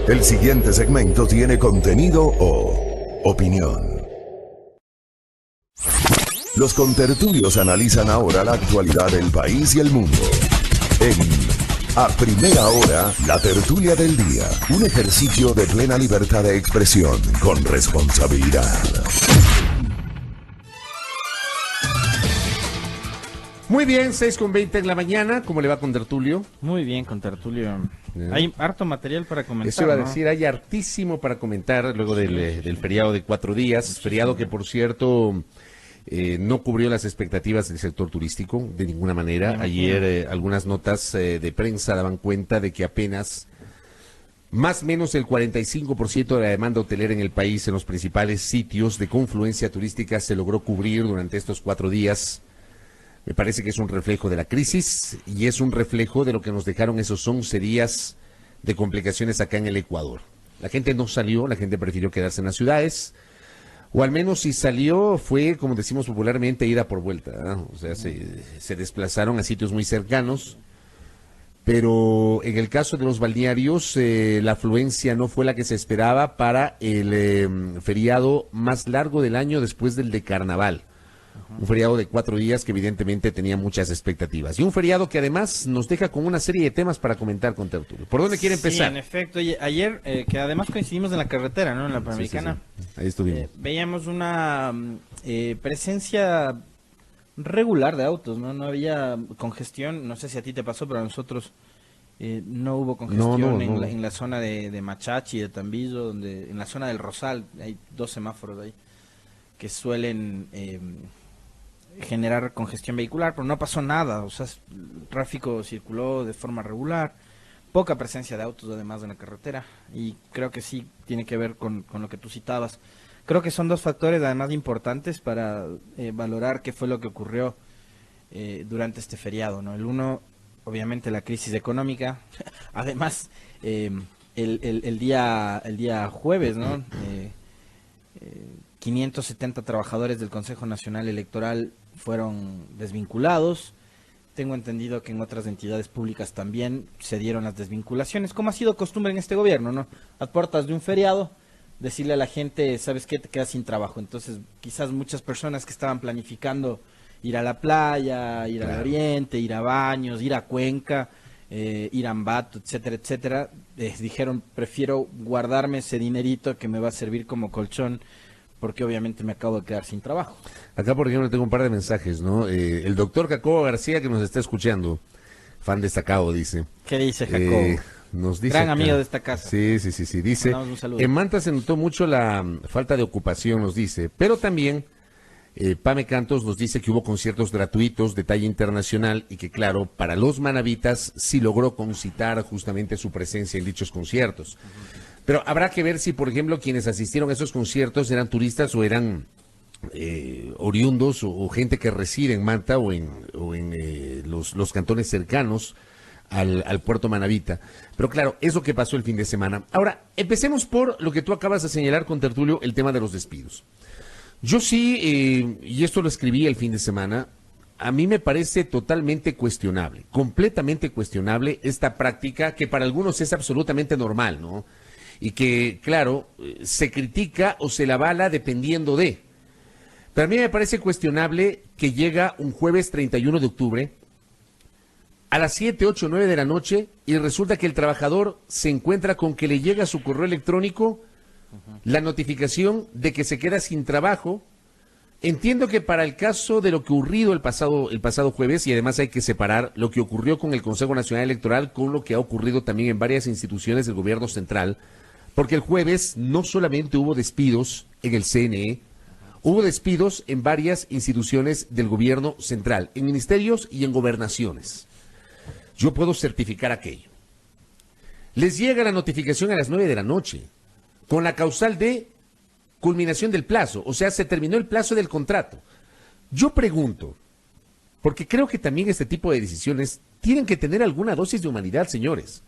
El siguiente segmento tiene contenido o opinión. Los contertulios analizan ahora la actualidad del país y el mundo. En A Primera Hora, la tertulia del día. Un ejercicio de plena libertad de expresión con responsabilidad. Muy bien, 6:20 en la mañana. ¿Cómo le va con Tertulio? Muy bien, con Tertulio. Hay harto material para comentar. Eso iba a ¿no? decir, hay hartísimo para comentar luego del feriado de 4 días. Feriado que, por cierto, no cubrió las expectativas del sector turístico de ninguna manera. Ayer algunas notas de prensa daban cuenta de que apenas más o menos el 45% de la demanda hotelera en el país en los principales sitios de confluencia turística se logró cubrir durante estos 4 días. Me parece que es un reflejo de la crisis y es un reflejo de lo que nos dejaron esos 11 días de complicaciones acá en el Ecuador. La gente no salió, la gente prefirió quedarse en las ciudades, o al menos si salió fue, como decimos popularmente, ida por vuelta, ¿no? O sea, se desplazaron a sitios muy cercanos, pero en el caso de los balnearios, la afluencia no fue la que se esperaba para el feriado más largo del año después del de Carnaval. Un feriado de 4 días que evidentemente tenía muchas expectativas. Y un feriado que además nos deja con una serie de temas para comentar con Tertulio. ¿Por dónde quiere empezar? Sí, en efecto. Ayer, que además coincidimos en la carretera, ¿no? En la Panamericana. Sí. Ahí estuvimos. Veíamos una presencia regular de autos, ¿no? No había congestión. No sé si a ti te pasó, pero a nosotros no hubo congestión No. En la zona de Machachi, de Tambillo, en la zona del Rosal. Hay 2 semáforos ahí que suelen generar congestión vehicular, pero no pasó nada, o sea, el tráfico circuló de forma regular, poca presencia de autos además en la carretera, y creo que sí tiene que ver con lo que tú citabas. Creo que son 2 factores además importantes para valorar qué fue lo que ocurrió durante este feriado, ¿no? El uno, obviamente, la crisis económica, además, el día jueves, ¿no? 570 trabajadores del Consejo Nacional Electoral fueron desvinculados. Tengo entendido que en otras entidades públicas también se dieron las desvinculaciones, como ha sido costumbre en este gobierno, ¿no? A puertas de un feriado, decirle a la gente, ¿sabes qué? Te quedas sin trabajo. Entonces, quizás muchas personas que estaban planificando ir a la playa, ir al oriente, ir a Baños, ir a Cuenca, ir a Ambato, etcétera, etcétera, dijeron, prefiero guardarme ese dinerito que me va a servir como colchón, porque obviamente me acabo de quedar sin trabajo. Acá, por ejemplo, tengo un par de mensajes, ¿no? El doctor Jacobo García, que nos está escuchando, fan destacado, dice. ¿Qué dice Jacobo? Nos dice gran acá, amigo de esta casa. Sí. Dice, en Manta se notó mucho la falta de ocupación, nos dice, pero también Pame Cantos nos dice que hubo conciertos gratuitos de talla internacional y que, claro, para los manavitas sí logró concitar justamente su presencia en dichos conciertos. Pero habrá que ver si, por ejemplo, quienes asistieron a esos conciertos eran turistas o eran oriundos o gente que reside en Manta o en los cantones cercanos al puerto Manavita. Pero claro, eso que pasó el fin de semana. Ahora, empecemos por lo que tú acabas de señalar con Tertulio, el tema de los despidos. Yo sí, y esto lo escribí el fin de semana, a mí me parece totalmente cuestionable, completamente cuestionable esta práctica que para algunos es absolutamente normal, ¿no? Y que, claro, se critica o se la avala dependiendo de. Pero a mí me parece cuestionable que llega un jueves 31 de octubre a las 7, 8, 9 de la noche y resulta que el trabajador se encuentra con que le llega a su correo electrónico la notificación de que se queda sin trabajo. Entiendo que para el caso de lo que ocurrido el pasado jueves, y además hay que separar lo que ocurrió con el Consejo Nacional Electoral con lo que ha ocurrido también en varias instituciones del gobierno central, porque el jueves no solamente hubo despidos en el CNE, hubo despidos en varias instituciones del gobierno central, en ministerios y en gobernaciones. Yo puedo certificar aquello. Les llega la notificación a las 9 de la noche, con la causal de culminación del plazo, o sea, se terminó el plazo del contrato. Yo pregunto, porque creo que también este tipo de decisiones tienen que tener alguna dosis de humanidad, señores.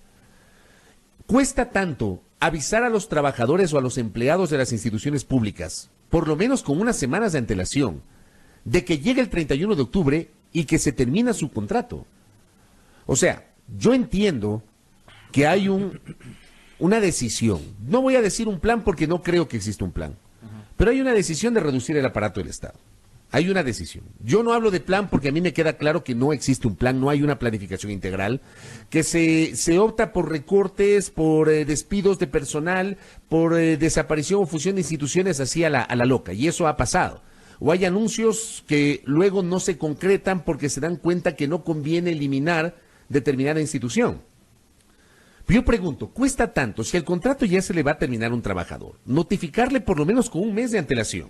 ¿Cuesta tanto avisar a los trabajadores o a los empleados de las instituciones públicas, por lo menos con unas semanas de antelación, de que llegue el 31 de octubre y que se termina su contrato? O sea, yo entiendo que hay una decisión. No voy a decir un plan porque no creo que exista un plan. Pero hay una decisión de reducir el aparato del Estado. Hay una decisión. Yo no hablo de plan porque a mí me queda claro que no existe un plan, no hay una planificación integral, que se opta por recortes, por despidos de personal, por desaparición o fusión de instituciones así a la loca, y eso ha pasado. O hay anuncios que luego no se concretan porque se dan cuenta que no conviene eliminar determinada institución. Yo pregunto, ¿cuesta tanto, si el contrato ya se le va a terminar a un trabajador, notificarle por lo menos con un mes de antelación?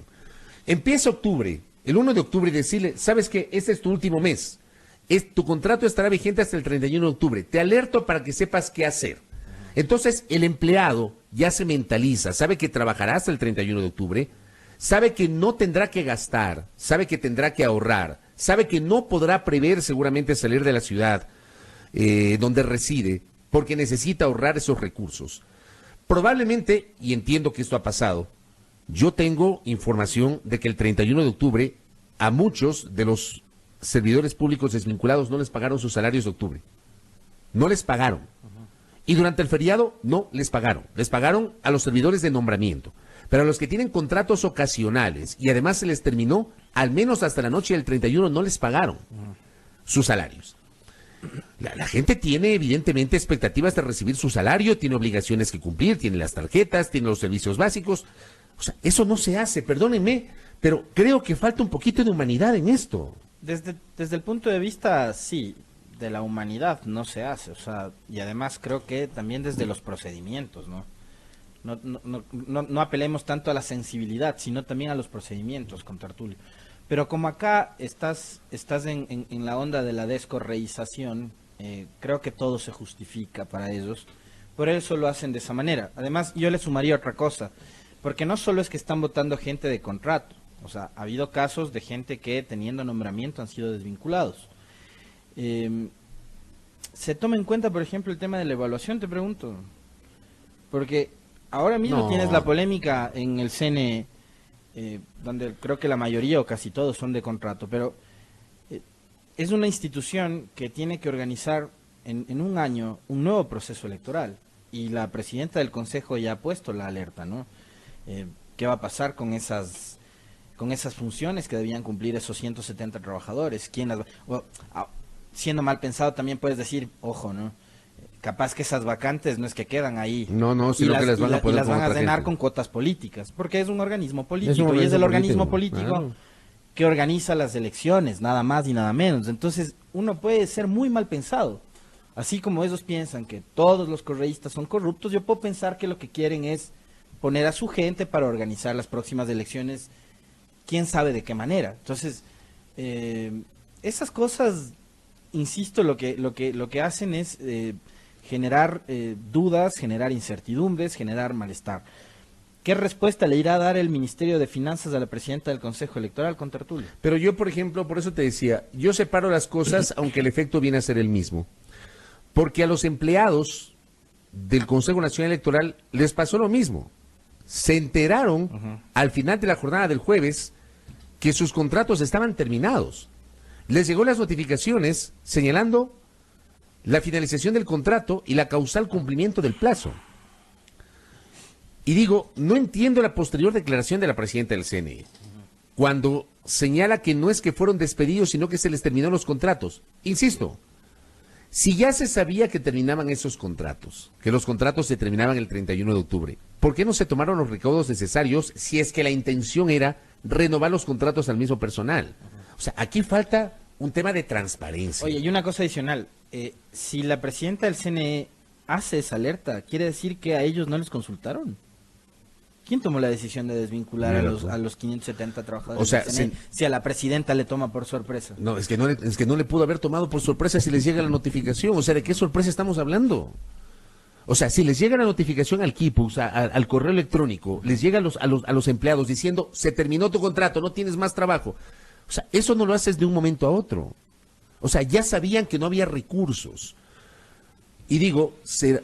Empieza octubre, el 1 de octubre, y decirle, ¿sabes qué? Este es tu último mes. Tu contrato estará vigente hasta el 31 de octubre. Te alerto para que sepas qué hacer. Entonces, el empleado ya se mentaliza, sabe que trabajará hasta el 31 de octubre, sabe que no tendrá que gastar, sabe que tendrá que ahorrar, sabe que no podrá prever seguramente salir de la ciudad donde reside, porque necesita ahorrar esos recursos. Probablemente, y entiendo que esto ha pasado, yo tengo información de que el 31 de octubre a muchos de los servidores públicos desvinculados no les pagaron sus salarios de octubre. No les pagaron. Y durante el feriado no les pagaron. Les pagaron a los servidores de nombramiento. Pero a los que tienen contratos ocasionales y además se les terminó, al menos hasta la noche del 31 no les pagaron sus salarios. La gente tiene evidentemente expectativas de recibir su salario, tiene obligaciones que cumplir, tiene las tarjetas, tiene los servicios básicos. O sea, eso no se hace, perdónenme, pero creo que falta un poquito de humanidad en esto. Desde el punto de vista, sí, de la humanidad no se hace, o sea, y además creo que también desde los procedimientos, ¿no? No apelemos tanto a la sensibilidad, sino también a los procedimientos, con Tertulio. Pero como acá estás en la onda de la descorreización, creo que todo se justifica para ellos, por eso lo hacen de esa manera. Además, yo le sumaría otra cosa, porque no solo es que están votando gente de contrato, o sea, ha habido casos de gente que teniendo nombramiento han sido desvinculados. ¿Se toma en cuenta, por ejemplo, el tema de la evaluación, te pregunto? Porque ahora mismo tienes la polémica en el CNE, donde creo que la mayoría o casi todos son de contrato, pero es una institución que tiene que organizar en un año un nuevo proceso electoral, y la presidenta del Consejo ya ha puesto la alerta, ¿no? ¿Qué va a pasar con esas funciones que debían cumplir esos 170 trabajadores? ¿Quién las va? Siendo mal pensado también puedes decir, ojo, ¿no? Capaz que esas vacantes no es que quedan ahí. No, sino que las van a poner las van a llenar con cuotas políticas, porque es un organismo político, y es el organismo político claro, que organiza las elecciones, nada más y nada menos. Entonces, uno puede ser muy mal pensado. Así como ellos piensan que todos los correístas son corruptos, yo puedo pensar que lo que quieren es poner a su gente para organizar las próximas elecciones, quién sabe de qué manera. Entonces, esas cosas, insisto, lo que hacen es generar dudas, generar incertidumbres, generar malestar. ¿Qué respuesta le irá a dar el Ministerio de Finanzas a la presidenta del Consejo Electoral, con Tertulio? Pero yo, por ejemplo, por eso te decía, yo separo las cosas, aunque el efecto viene a ser el mismo. Porque a los empleados del Consejo Nacional Electoral les pasó lo mismo. Se enteraron al final de la jornada del jueves que sus contratos estaban terminados. Les llegó las notificaciones señalando la finalización del contrato y la causal cumplimiento del plazo. Y digo, no entiendo la posterior declaración de la presidenta del CNE, cuando señala que no es que fueron despedidos, sino que se les terminó los contratos. Insisto, si ya se sabía que terminaban esos contratos, que los contratos se terminaban el 31 de octubre, ¿por qué no se tomaron los recaudos necesarios si es que la intención era renovar los contratos al mismo personal? O sea, aquí falta un tema de transparencia. Oye, y una cosa adicional, si la presidenta del CNE hace esa alerta, ¿quiere decir que a ellos no les consultaron? ¿Quién tomó la decisión de desvincular a los 570 trabajadores? O sea, del CNE, si a la presidenta le toma por sorpresa. No, es que no le pudo haber tomado por sorpresa si les llega la notificación. O sea, ¿de qué sorpresa estamos hablando? O sea, si les llega la notificación al Kipux, al correo electrónico, les llega a los empleados diciendo, se terminó tu contrato, no tienes más trabajo. O sea, eso no lo haces de un momento a otro. O sea, ya sabían que no había recursos. Y digo,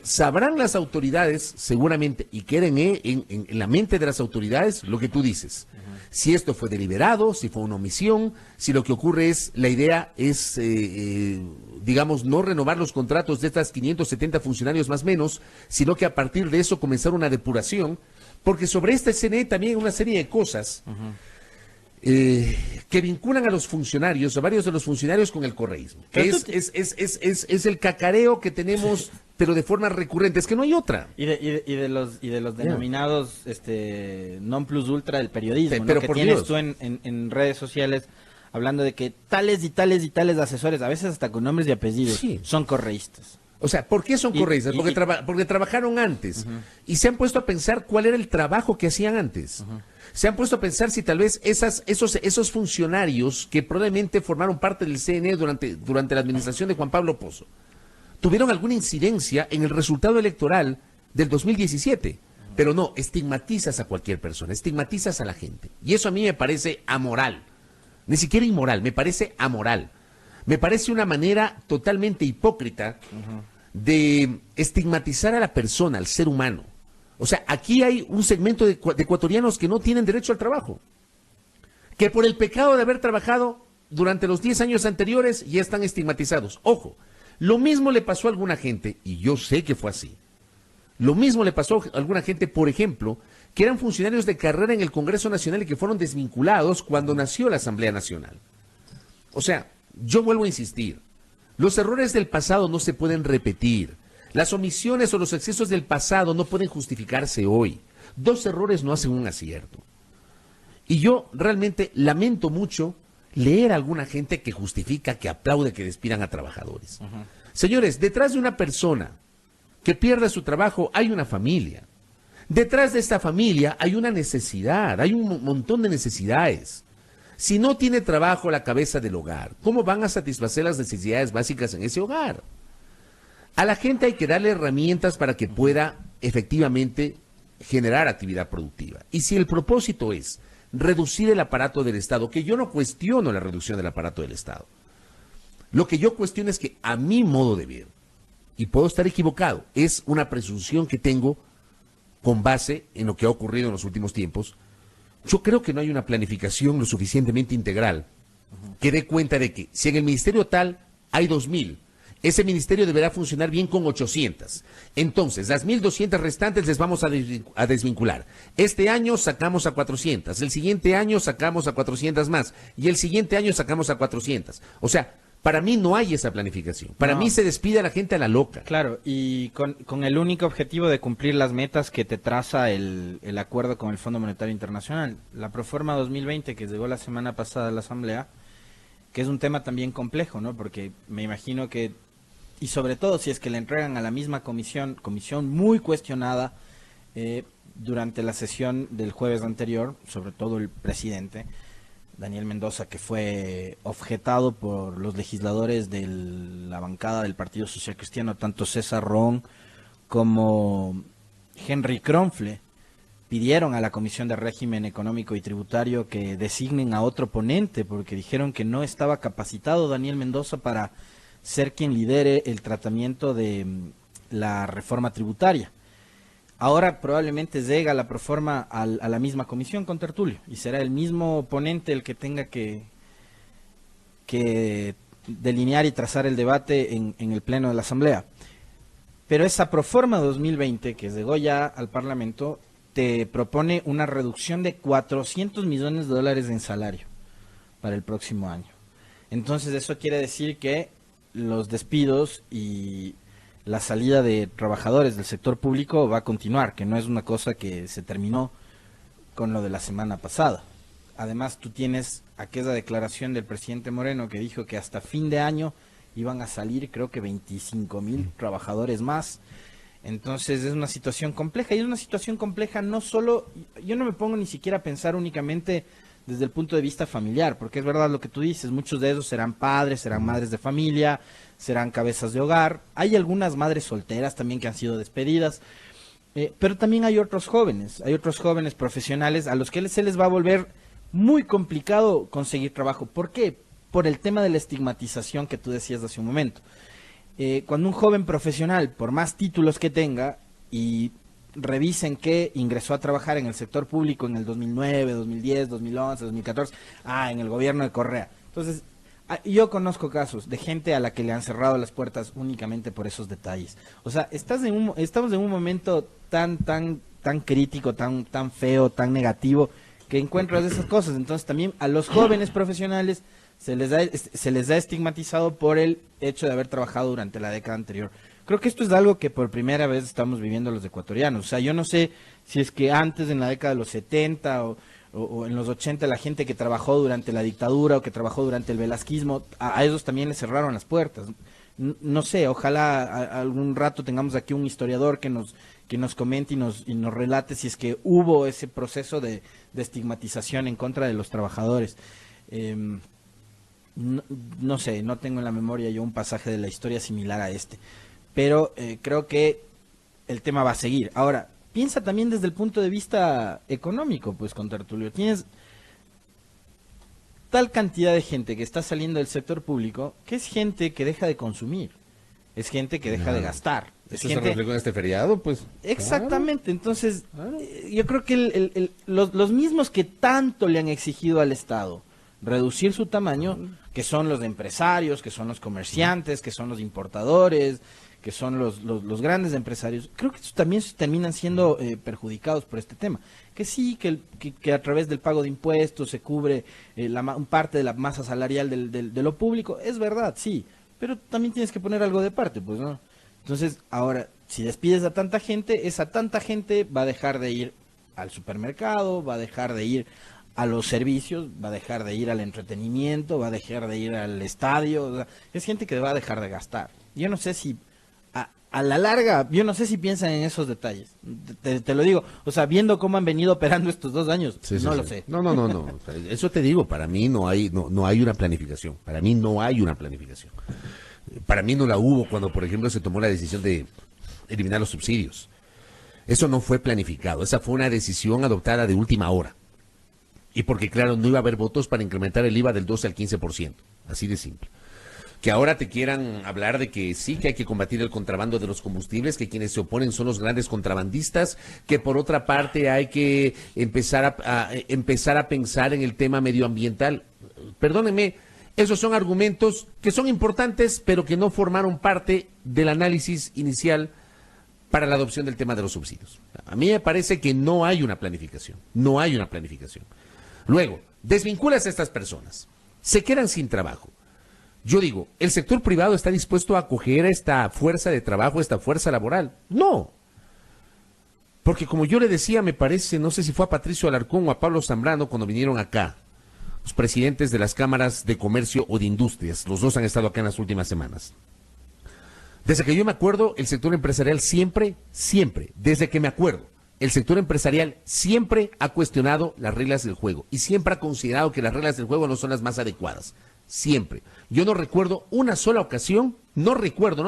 sabrán las autoridades seguramente, y queden en la mente de las autoridades lo que tú dices. Si esto fue deliberado, si fue una omisión, si lo que ocurre es, la idea es, digamos, no renovar los contratos de estas 570 funcionarios más o menos, sino que a partir de eso comenzar una depuración, porque sobre esta CNE también hay una serie de cosas que vinculan a los funcionarios, a varios de los funcionarios con el correísmo. Que es el cacareo que tenemos, pero de forma recurrente, es que no hay otra. Y de los denominados non plus ultra del periodismo, ¿no? Pero Que por tienes Dios. tú en redes sociales hablando de que tales y tales y tales asesores, a veces hasta con nombres y apellidos, Sí. son correístas. O sea, ¿por qué son correístas? Porque trabajaron antes y se han puesto a pensar cuál era el trabajo que hacían antes. Se han puesto a pensar si tal vez esos funcionarios que probablemente formaron parte del CNE durante la administración de Juan Pablo Pozo tuvieron alguna incidencia en el resultado electoral del 2017. Pero no, estigmatizas a cualquier persona, estigmatizas a la gente. Y eso a mí me parece amoral. Ni siquiera inmoral, me parece amoral. Me parece una manera totalmente hipócrita de estigmatizar a la persona, al ser humano. O sea, aquí hay un segmento de ecuatorianos que no tienen derecho al trabajo, que por el pecado de haber trabajado durante los 10 años anteriores ya están estigmatizados. Ojo, lo mismo le pasó a alguna gente, y yo sé que fue así. Lo mismo le pasó a alguna gente, por ejemplo, que eran funcionarios de carrera en el Congreso Nacional y que fueron desvinculados cuando nació la Asamblea Nacional. O sea, yo vuelvo a insistir, los errores del pasado no se pueden repetir. Las omisiones o los excesos del pasado no pueden justificarse hoy. 2 errores no hacen un acierto. Y yo realmente lamento mucho leer a alguna gente que justifica, que aplaude que despidan a trabajadores. Señores, detrás de una persona que pierde su trabajo hay una familia. Detrás de esta familia hay una necesidad, hay un montón de necesidades. Si no tiene trabajo la cabeza del hogar, ¿cómo van a satisfacer las necesidades básicas en ese hogar? A la gente hay que darle herramientas para que pueda efectivamente generar actividad productiva. Y si el propósito es reducir el aparato del Estado, que yo no cuestiono la reducción del aparato del Estado, lo que yo cuestiono es que a mi modo de ver, y puedo estar equivocado, es una presunción que tengo con base en lo que ha ocurrido en los últimos tiempos. Yo creo que no hay una planificación lo suficientemente integral que dé cuenta de que si en el ministerio tal hay 2.000, ese ministerio deberá funcionar bien con 800. Entonces, las 1.200 restantes les vamos a desvincular. Este año sacamos a 400, el siguiente año sacamos a 400 más, y el siguiente año sacamos a 400. O sea, para mí no hay esa planificación. Para mí se despide a la gente a la loca. Claro, y con el único objetivo de cumplir las metas que te traza el acuerdo con el Fondo Monetario Internacional. La Proforma 2020 que llegó la semana pasada a la Asamblea, que es un tema también complejo, ¿no? Porque me imagino que, y sobre todo si es que le entregan a la misma comisión muy cuestionada durante la sesión del jueves anterior, sobre todo el presidente Daniel Mendoza, que fue objetado por los legisladores de la bancada del Partido Social Cristiano, tanto César Ron como Henry Kronfle, pidieron a la Comisión de Régimen Económico y Tributario que designen a otro ponente, porque dijeron que no estaba capacitado Daniel Mendoza para ser quien lidere el tratamiento de la reforma tributaria. Ahora probablemente llega la proforma a la misma comisión con Tertulio y será el mismo ponente el que tenga que delinear y trazar el debate en el pleno de la Asamblea. Pero esa proforma 2020 que llegó ya al Parlamento te propone una reducción de $400 millones en salario para el próximo año. Entonces eso quiere decir que los despidos y la salida de trabajadores del sector público va a continuar, que no es una cosa que se terminó con lo de la semana pasada. Además, tú tienes aquella declaración del presidente Moreno que dijo que hasta fin de año iban a salir, creo que 25,000 trabajadores más. Entonces es una situación compleja, y es una situación compleja no solo, yo no me pongo ni siquiera a pensar únicamente desde el punto de vista familiar, porque es verdad lo que tú dices, muchos de esos serán padres, serán madres de familia, serán cabezas de hogar, hay algunas madres solteras también que han sido despedidas, pero también hay otros jóvenes profesionales a los que se les va a volver muy complicado conseguir trabajo. ¿Por qué? Por el tema de la estigmatización que tú decías hace un momento. cuando un joven profesional, por más títulos que tenga, y revisen que ingresó a trabajar en el sector público en el 2009, 2010, 2011, 2014, en el gobierno de Correa. Entonces, yo conozco casos de gente a la que le han cerrado las puertas únicamente por esos detalles. O sea, estamos en un momento tan crítico, tan feo, tan negativo, que encuentras esas cosas. Entonces también a los jóvenes profesionales se les ha estigmatizado por el hecho de haber trabajado durante la década anterior. Creo que esto es algo que por primera vez estamos viviendo los ecuatorianos. O sea, yo no sé si es que antes, en la década de los 70 o en los 80, la gente que trabajó durante la dictadura o que trabajó durante el velasquismo, a esos también les cerraron las puertas. No sé, ojalá algún rato tengamos aquí un historiador que nos comente y nos relate si es que hubo ese proceso de estigmatización en contra de los trabajadores. No sé, no tengo en la memoria yo un pasaje de la historia similar a este, pero creo que el tema va a seguir. Ahora, piensa también desde el punto de vista económico, pues, contertulio. Tienes tal cantidad de gente que está saliendo del sector público que es gente que deja de consumir, es gente que deja de gastar. ¿Eso se reflejó en este feriado? Pues exactamente, claro. Entonces, yo creo que los mismos que tanto le han exigido al Estado reducir su tamaño, que son los empresarios, que son los comerciantes, que son los importadores, que son los grandes empresarios, creo que también terminan siendo perjudicados por este tema. Que sí, que a través del pago de impuestos se cubre parte de la masa salarial de lo público, es verdad, sí, pero también tienes que poner algo de parte, pues, ¿no? Entonces, ahora, si despides a tanta gente, esa tanta gente va a dejar de ir al supermercado, va a dejar de ir a los servicios, va a dejar de ir al entretenimiento, va a dejar de ir al estadio, o sea, es gente que va a dejar de gastar. Yo no sé si a la larga, yo no sé si piensan en esos detalles. Te lo digo, o sea, viendo cómo han venido operando estos 2 años, no lo sé. No. Eso te digo, para mí no hay una planificación. Para mí no hay una planificación. Para mí no la hubo cuando, por ejemplo, se tomó la decisión de eliminar los subsidios. Eso no fue planificado. Esa fue una decisión adoptada de última hora. Y porque, claro, no iba a haber votos para incrementar el IVA del 12 al 15%. Así de simple. Que ahora te quieran hablar de que sí, que hay que combatir el contrabando de los combustibles, que quienes se oponen son los grandes contrabandistas, que por otra parte hay que empezar a pensar en el tema medioambiental. Perdónenme, esos son argumentos que son importantes, pero que no formaron parte del análisis inicial para la adopción del tema de los subsidios. A mí me parece que no hay una planificación, no hay una planificación. Luego, desvinculas a estas personas, se quedan sin trabajo. Yo digo, ¿el sector privado está dispuesto a acoger a esta fuerza de trabajo, esta fuerza laboral? No. Porque como yo le decía, me parece, no sé si fue a Patricio Alarcón o a Pablo Zambrano cuando vinieron acá, los presidentes de las cámaras de comercio o de industrias, los dos han estado acá en las últimas semanas. Desde que yo me acuerdo, el sector empresarial siempre, desde que me acuerdo, el sector empresarial siempre ha cuestionado las reglas del juego y siempre ha considerado que las reglas del juego no son las más adecuadas. Siempre. Yo no recuerdo una sola ocasión, no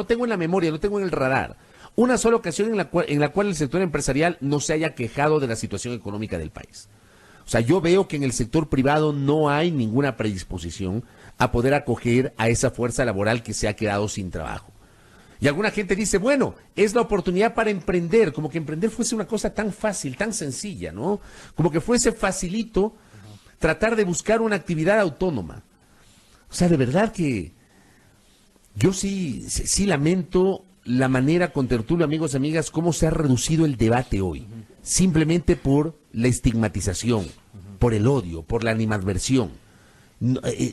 tengo en la memoria, no tengo en el radar, una sola ocasión en la cual el sector empresarial no se haya quejado de la situación económica del país. O sea, yo veo que en el sector privado no hay ninguna predisposición a poder acoger a esa fuerza laboral que se ha quedado sin trabajo. Y alguna gente dice, bueno, es la oportunidad para emprender, como que emprender fuese una cosa tan fácil, tan sencilla, ¿no? Como que fuese facilito tratar de buscar una actividad autónoma. O sea, de verdad que yo sí lamento la manera, contertulio, amigos y amigas, cómo se ha reducido el debate hoy. Simplemente por la estigmatización, por el odio, por la animadversión.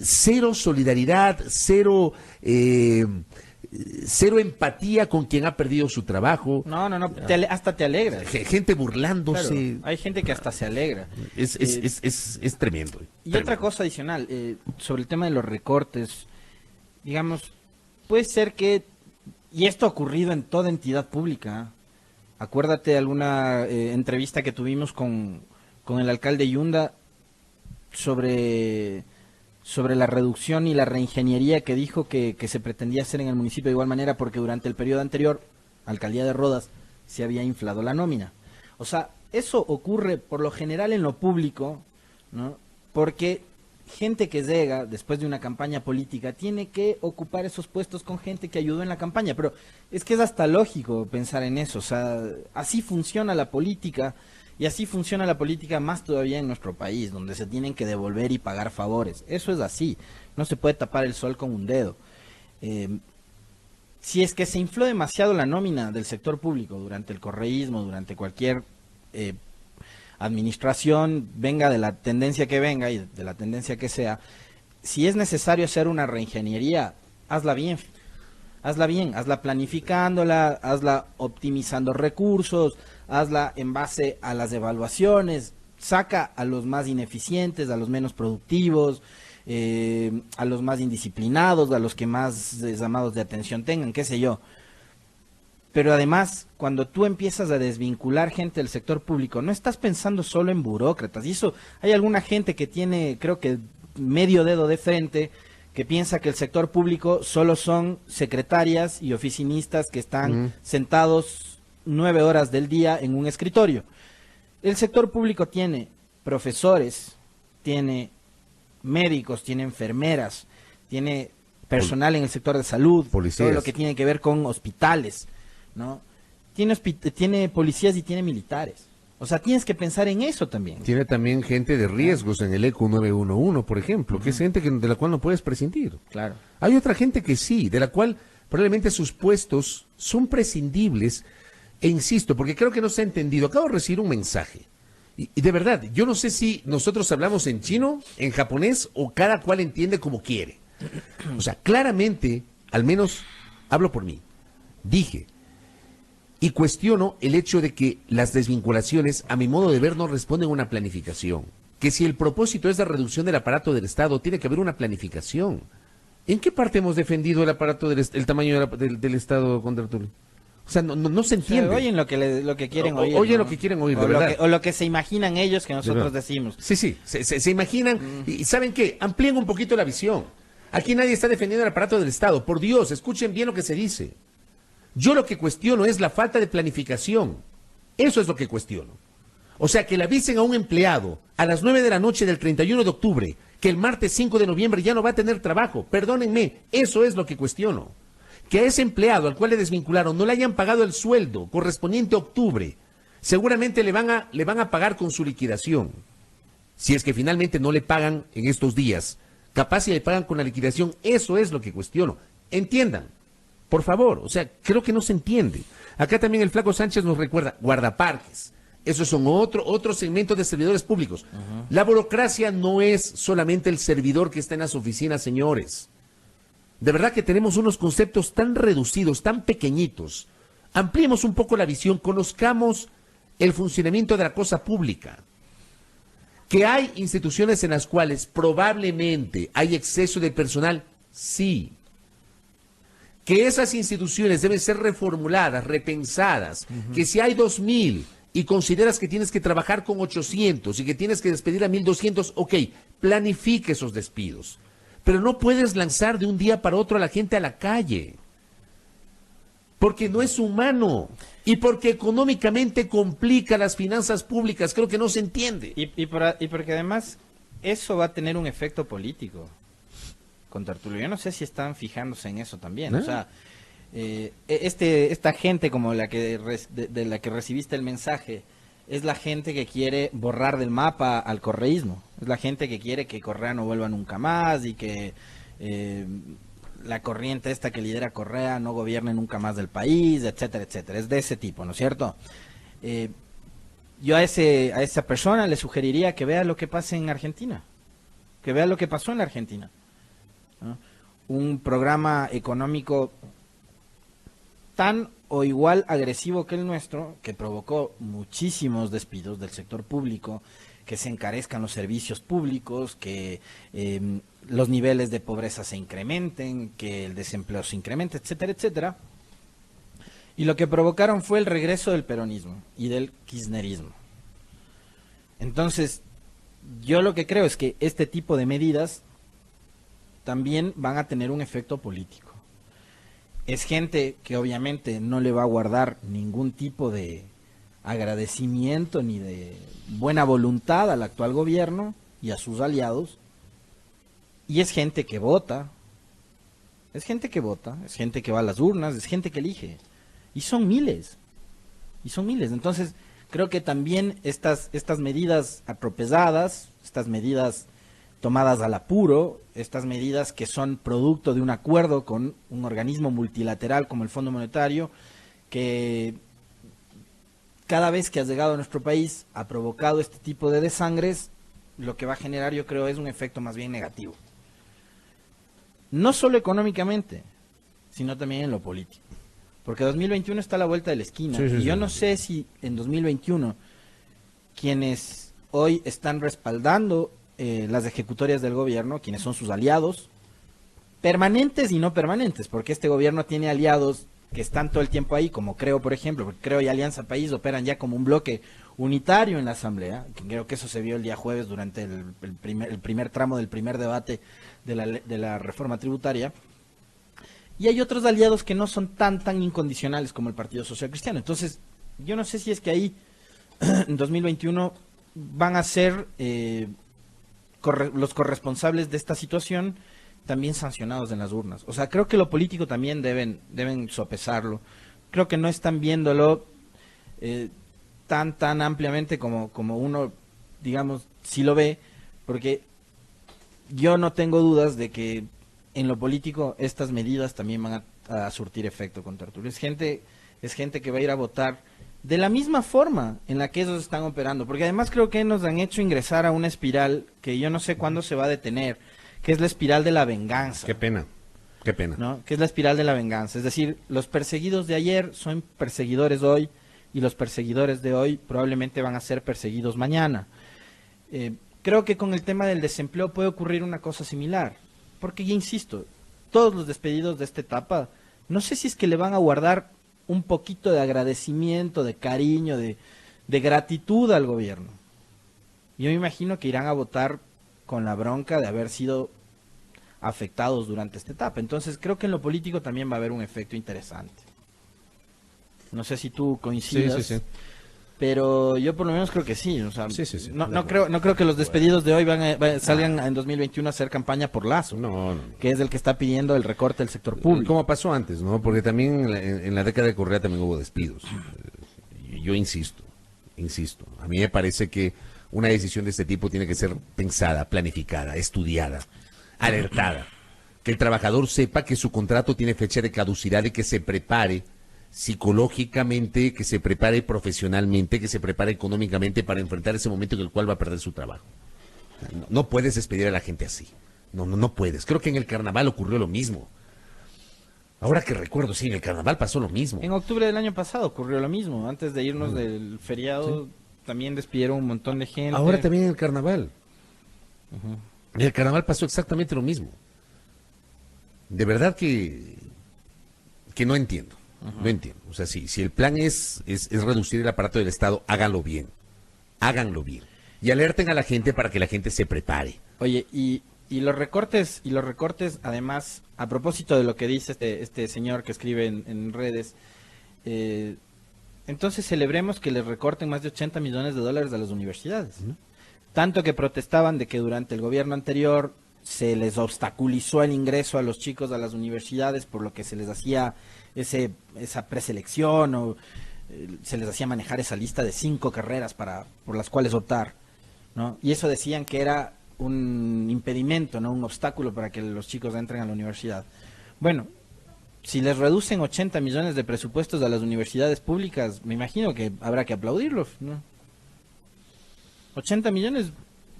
Cero solidaridad, cero empatía con quien ha perdido su trabajo. No, hasta te alegra. Gente burlándose. Claro, hay gente que hasta se alegra. Es tremendo. Y otra cosa adicional, sobre el tema de los recortes, digamos, puede ser que, y esto ha ocurrido en toda entidad pública, acuérdate de alguna entrevista que tuvimos con el alcalde Yunda sobre la reducción y la reingeniería que dijo que se pretendía hacer en el municipio de igual manera, porque durante el periodo anterior, alcaldía de Rodas, se había inflado la nómina. O sea, eso ocurre por lo general en lo público, ¿no? Porque gente que llega después de una campaña política tiene que ocupar esos puestos con gente que ayudó en la campaña, pero es que es hasta lógico pensar en eso, o sea, así funciona la política, y así funciona la política más todavía en nuestro país, donde se tienen que devolver y pagar favores. Eso es así, no se puede tapar el sol con un dedo. Si es que se infló demasiado la nómina del sector público durante el correísmo, durante cualquier administración, venga de la tendencia que venga y de la tendencia que sea, si es necesario hacer una reingeniería, hazla bien. Hazla planificándola, hazla optimizando recursos, hazla en base a las evaluaciones, saca a los más ineficientes, a los menos productivos, a los más indisciplinados, a los que más llamados de atención tengan, qué sé yo. Pero además, cuando tú empiezas a desvincular gente del sector público, no estás pensando solo en burócratas. Y eso, hay alguna gente que tiene, creo que medio dedo de frente, que piensa que el sector público solo son secretarias y oficinistas que están sentados 9 horas del día en un escritorio. El sector público tiene profesores, tiene médicos, tiene enfermeras, tiene personal en el sector de salud, policías, todo lo que tiene que ver con hospitales, ¿no? Tiene policías y tiene militares. O sea, tienes que pensar en eso también. Tiene también gente de riesgos en el ECU 911, por ejemplo, que es gente de la cual no puedes prescindir. Claro. Hay otra gente que sí, de la cual probablemente sus puestos son prescindibles. E insisto, porque creo que no se ha entendido. Acabo de recibir un mensaje. Y de verdad, yo no sé si nosotros hablamos en chino, en japonés, o cada cual entiende como quiere. O sea, claramente, al menos hablo por mí, dije y cuestiono el hecho de que las desvinculaciones, a mi modo de ver, no responden a una planificación. Que si el propósito es la reducción del aparato del Estado, tiene que haber una planificación. ¿En qué parte hemos defendido el aparato el tamaño del Estado, contra Arturo? O sea, no se entiende. O sea, oyen lo que quieren oír. Oyen ¿no? lo que quieren oír, de verdad. O lo que se imaginan ellos que nosotros decimos. Sí, se imaginan. Y ¿saben qué? Amplíen un poquito la visión. Aquí nadie está defendiendo el aparato del Estado. Por Dios, escuchen bien lo que se dice. Yo lo que cuestiono es la falta de planificación. Eso es lo que cuestiono. O sea, que le avisen a un empleado a las 9 de la noche del 31 de octubre que el martes 5 de noviembre ya no va a tener trabajo. Perdónenme, eso es lo que cuestiono. Que a ese empleado al cual le desvincularon no le hayan pagado el sueldo correspondiente a octubre, seguramente le van a pagar con su liquidación. Si es que finalmente no le pagan en estos días, capaz si le pagan con la liquidación, eso es lo que cuestiono. Entiendan, por favor, o sea, creo que no se entiende. Acá también el Flaco Sánchez nos recuerda, guardaparques. Esos son otro segmento de servidores públicos. La burocracia no es solamente el servidor que está en las oficinas, señores. De verdad que tenemos unos conceptos tan reducidos, tan pequeñitos. Ampliemos un poco la visión, conozcamos el funcionamiento de la cosa pública. Que hay instituciones en las cuales probablemente hay exceso de personal, sí. Que esas instituciones deben ser reformuladas, repensadas, que si hay 2,000 y consideras que tienes que trabajar con 800 y que tienes que despedir a 1,200, ok, planifique esos despidos. Pero no puedes lanzar de un día para otro a la gente a la calle. Porque no es humano. Y porque económicamente complica las finanzas públicas. Creo que no se entiende. Y porque además eso va a tener un efecto político. Con Tertulio. Yo no sé si están fijándose en eso también. O sea, esta gente como de la que recibiste el mensaje, es la gente que quiere borrar del mapa al correísmo. Es la gente que quiere que Correa no vuelva nunca más y que la corriente esta que lidera Correa no gobierne nunca más del país, etcétera, etcétera. Es de ese tipo, ¿no es cierto? Yo a esa persona le sugeriría que vea lo que pasa en Argentina. Que vea lo que pasó en la Argentina, ¿no? Un programa económico tan o igual agresivo que el nuestro, que provocó muchísimos despidos del sector público, que se encarezcan los servicios públicos, que los niveles de pobreza se incrementen, que el desempleo se incremente, etcétera, etcétera. Y lo que provocaron fue el regreso del peronismo y del kirchnerismo. Entonces, yo lo que creo es que este tipo de medidas también van a tener un efecto político. Es gente que obviamente no le va a guardar ningún tipo de agradecimiento ni de buena voluntad al actual gobierno y a sus aliados, Y es gente que vota, es gente que vota, es gente que va a las urnas, es gente que elige. Y son miles. Entonces, creo que también estas medidas atropelladas, estas medidas tomadas al apuro, estas medidas que son producto de un acuerdo con un organismo multilateral como el Fondo Monetario, que cada vez que ha llegado a nuestro país ha provocado este tipo de desangres, lo que va a generar, yo creo, es un efecto más bien negativo. No solo económicamente, sino también en lo político. Porque 2021 está a la vuelta de la esquina. Y yo no sé si en 2021 quienes hoy están respaldando las ejecutorias del gobierno, quienes son sus aliados, permanentes y no permanentes, porque este gobierno tiene aliados que están todo el tiempo ahí, como Creo, por ejemplo, porque Creo y Alianza País operan ya como un bloque unitario en la Asamblea, que creo que eso se vio el día jueves durante el primer tramo del primer debate de la reforma tributaria. Y hay otros aliados que no son tan incondicionales como el Partido Social Cristiano. Entonces, yo no sé si es que ahí, en 2021, van a ser los corresponsables de esta situación también sancionados en las urnas. O sea, creo que lo político también deben sopesarlo. Creo que no están viéndolo tan ampliamente como uno, digamos, sí lo ve, porque yo no tengo dudas de que en lo político estas medidas también van a surtir efecto contra Arturo. Es gente que va a ir a votar de la misma forma en la que ellos están operando, porque además creo que nos han hecho ingresar a una espiral que yo no sé cuándo se va a detener, que es la espiral de la venganza. Qué pena, ¿no? Que es la espiral de la venganza. Es decir, los perseguidos de ayer son perseguidores hoy y los perseguidores de hoy probablemente van a ser perseguidos mañana. Creo que con el tema del desempleo puede ocurrir una cosa similar, porque ya insisto, todos los despedidos de esta etapa, no sé si es que le van a guardar un poquito de agradecimiento, de cariño, de gratitud al gobierno. Yo me imagino que irán a votar con la bronca de haber sido afectados durante esta etapa. Entonces creo que en lo político también va a haber un efecto interesante. No sé si tú coincidas, sí. Pero yo por lo menos creo que sí. O sea, sí. No creo que los despedidos de hoy salgan en 2021 a hacer campaña por Lazo, no. que es el que está pidiendo el recorte del sector público. Como pasó antes, ¿no? Porque también en la década de Correa también hubo despidos. Yo insisto. A mí me parece que una decisión de este tipo tiene que ser pensada, planificada, estudiada, alertada. Que el trabajador sepa que su contrato tiene fecha de caducidad y que se prepare psicológicamente, que se prepare profesionalmente, que se prepare económicamente para enfrentar ese momento en el cual va a perder su trabajo. No puedes despedir a la gente así. No puedes. Creo que en el carnaval ocurrió lo mismo. Ahora que recuerdo, sí, en el carnaval pasó lo mismo. En octubre del año pasado ocurrió lo mismo. Antes de irnos del feriado, también despidieron un montón de gente. Ahora también en el carnaval. En el carnaval pasó exactamente lo mismo. De verdad que no entiendo. No entiendo. O sea, si el plan es reducir el aparato del Estado, háganlo bien. Y alerten a la gente para que la gente se prepare. Oye, y los recortes, además, a propósito de lo que dice este señor que escribe en redes, entonces celebremos que les recorten más de 80 millones de dólares a las universidades. Tanto que protestaban de que durante el gobierno anterior se les obstaculizó el ingreso a los chicos a las universidades, por lo que se les hacía esa preselección o se les hacía manejar esa lista de 5 carreras por las cuales optar, ¿no? Y eso decían que era un impedimento, ¿no? Un obstáculo para que los chicos entren a la universidad. Bueno, si les reducen 80 millones de presupuestos a las universidades públicas, me imagino que habrá que aplaudirlos, ¿no? 80 millones,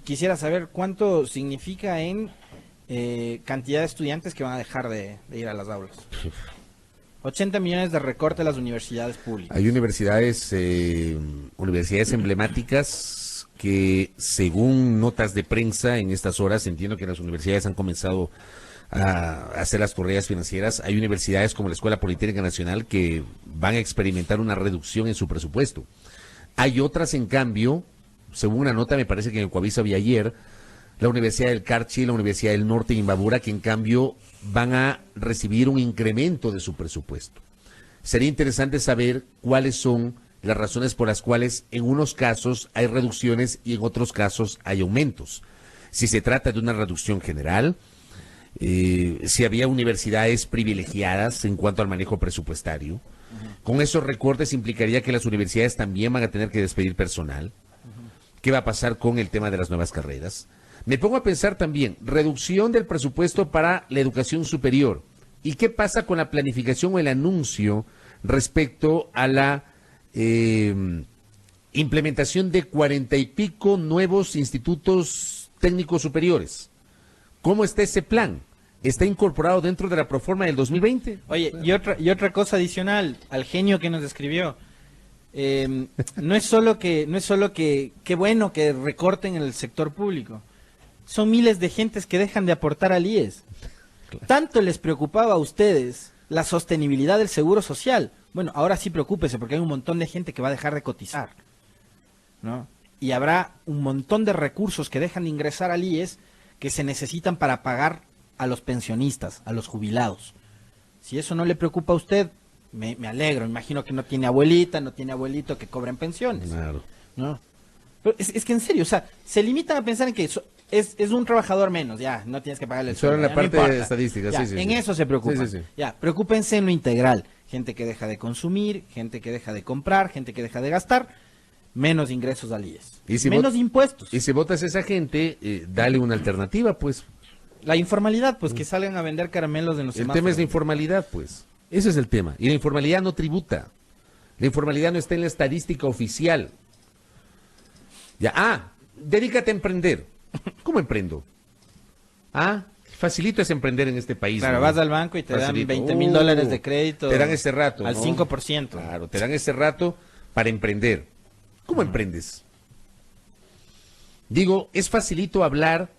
quisiera saber cuánto significa en cantidad de estudiantes que van a dejar de ir a las aulas. 80 millones de recorte a las universidades públicas. Hay universidades emblemáticas que, según notas de prensa en estas horas, entiendo que las universidades han comenzado a hacer las corridas financieras. Hay universidades como la Escuela Politécnica Nacional que van a experimentar una reducción en su presupuesto. Hay otras, en cambio, según una nota, me parece que en el Coavisa vi ayer, la Universidad del Carchi, la Universidad del Norte y Imbabura, que en cambio van a recibir un incremento de su presupuesto. Sería interesante saber cuáles son las razones por las cuales en unos casos hay reducciones y en otros casos hay aumentos. Si se trata de una reducción general si había universidades privilegiadas en cuanto al manejo presupuestario. Con esos recortes implicaría que las universidades también van a tener que despedir personal. ¿Qué va a pasar con el tema de las nuevas carreras? Me pongo a pensar también, reducción del presupuesto para la educación superior. ¿Y qué pasa con la planificación o el anuncio respecto a la implementación de 40 y pico nuevos institutos técnicos superiores? ¿Cómo está ese plan? ¿Está incorporado dentro de la proforma del 2020? Oye, y otra cosa adicional al genio que nos escribió. No es solo que qué bueno que recorten en el sector público. Son miles de gentes que dejan de aportar al IES. Claro. Tanto les preocupaba a ustedes la sostenibilidad del seguro social. Bueno, ahora sí preocúpese porque hay un montón de gente que va a dejar de cotizar, ¿no? Y habrá un montón de recursos que dejan de ingresar al IES que se necesitan para pagar a los pensionistas, a los jubilados. Si eso no le preocupa a usted, me alegro. Imagino que no tiene abuelita, no tiene abuelito que cobren pensiones. Claro. ¿No? Pero es que en serio, o sea, se limitan a pensar en que es un trabajador menos, ya, no tienes que pagarle el sueldo. Solo en la parte de estadística, ya, sí. En eso se preocupan. Sí. Ya, preocúpense en lo integral. Gente que deja de consumir, gente que deja de comprar, gente que deja de gastar, menos ingresos al IES. ¿Y si menos impuestos. Y si votas a esa gente, dale una alternativa, pues. La informalidad, pues que salgan a vender caramelos en los semáforos. El tema es la informalidad, pues. Ese es el tema. Y la informalidad no tributa. La informalidad no está en la estadística oficial. Ya, dedícate a emprender. ¿Cómo emprendo? Facilito es emprender en este país. Claro, ¿no? Vas al banco y te Facilito. dan $20,000 de crédito. Te dan ese rato, al ¿no? 5%. Claro, te dan ese rato para emprender. ¿Cómo emprendes? Digo, es facilito hablar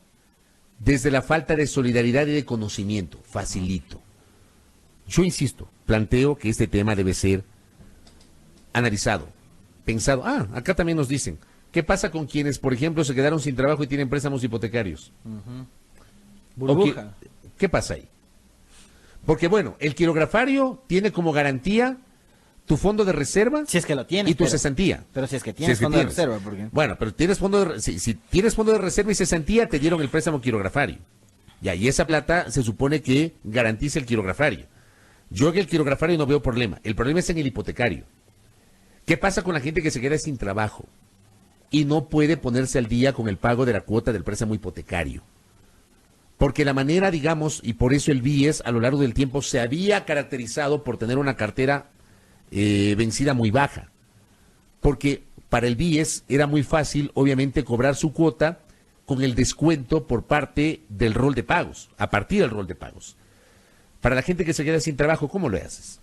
desde la falta de solidaridad y de conocimiento. Facilito. Yo insisto, planteo que este tema debe ser analizado, pensado. Acá también nos dicen, ¿qué pasa con quienes, por ejemplo, se quedaron sin trabajo y tienen préstamos hipotecarios? Burbuja. ¿Qué pasa ahí? Porque bueno, el quirografario tiene como garantía tu fondo de reserva, si es que lo tienes, y tu cesantía. Pero si es que tienes fondo de reserva, ¿por qué? Bueno, pero tienes si tienes fondo de reserva y cesantía, te dieron el préstamo quirografario. Y esa plata se supone que garantiza el quirografario. Yo en el quirografario no veo problema. El problema es en el hipotecario. ¿Qué pasa con la gente que se queda sin trabajo y no puede ponerse al día con el pago de la cuota del préstamo hipotecario? Porque la manera, digamos, y por eso el BIES a lo largo del tiempo se había caracterizado por tener una cartera vencida muy baja. Porque para el BIES era muy fácil, obviamente, cobrar su cuota con el descuento por parte del rol de pagos, a partir del rol de pagos. Para la gente que se queda sin trabajo, ¿cómo lo haces?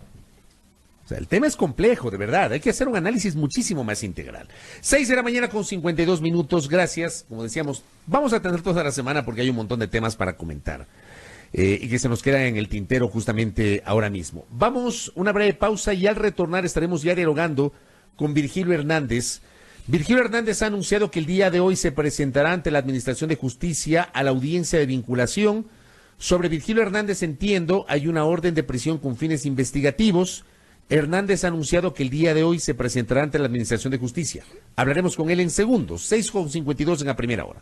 O sea, el tema es complejo, de verdad. Hay que hacer un análisis muchísimo más integral. 6:52 a.m. Gracias. Como decíamos, vamos a tener toda la semana porque hay un montón de temas para comentar. Y que se nos queda en el tintero justamente ahora mismo. Vamos una breve pausa y al retornar estaremos ya dialogando con Virgilio Hernández. Virgilio Hernández ha anunciado que el día de hoy se presentará ante la Administración de Justicia a la audiencia de vinculación. Sobre Virgilio Hernández, entiendo, hay una orden de prisión con fines investigativos. Hernández ha anunciado que el día de hoy se presentará ante la Administración de Justicia. Hablaremos con él en segundos, 6:52 en la primera hora.